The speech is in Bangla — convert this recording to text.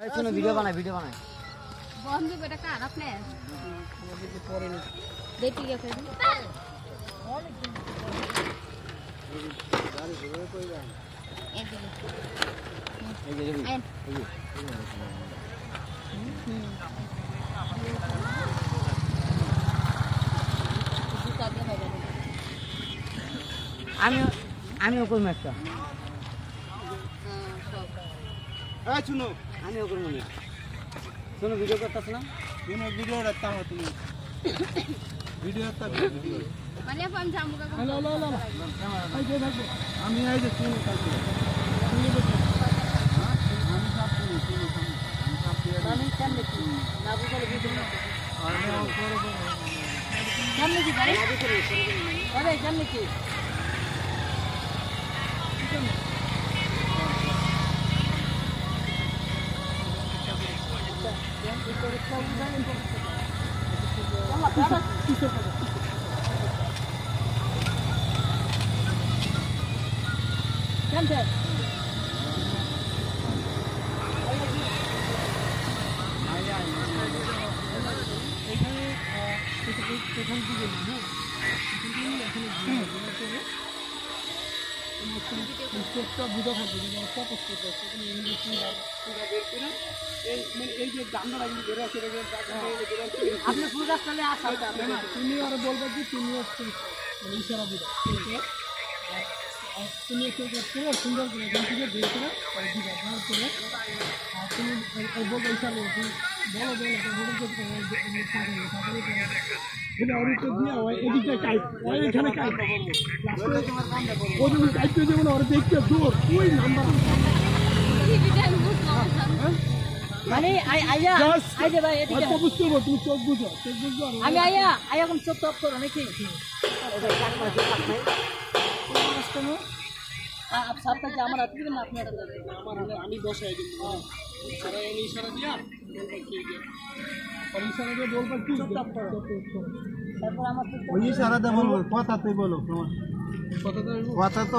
শুনো ভিডিও বানাই বন্ধু বেটা কার আপনি পরে নি দেখি গেছে গাড়ি ঘুরে কই যান আমিও করবো একটা শুনো আমিও করবো না শোনো ভিডিও করতেছ না শুনো ভিডিও রাখতাম তুমি ভিডিও মানে আমি জামু কাকা আমি এই যে শুনো কালকে আমি কেমনে কি না বুঝলে ভিডিও না কেমনে কি ভাই আরে কেমনে কি আপনি ফুল গাছ চলে আসা তুমি আর বলবে কি তুমি ইশারা দিবে তুমি একটু সুন্দর করে দিয়ে করে দিবা তারপরে তুমি বলবে ইশারা বলো এদিকে কাইট এখানে কাইট যেমন ওরা দেখতে দূর ওই নাম্বার মানে আইয়া আই দে ভাই এদিকে বুঝতে পারবো তুমি চোখ বুঝো আমি আইয়া এখন চোখ টপ করো নাকি সাতটা কি আমার হাতে দিবেন না আপনি হাতে দেবেন আমার আমি বসাই দিব ইশারা দিয়া ইশারা দিয়ে বলবো কি তারপর আমার ওই ইশারা দিয়ে বলবো কথা তুই বলো কথা তো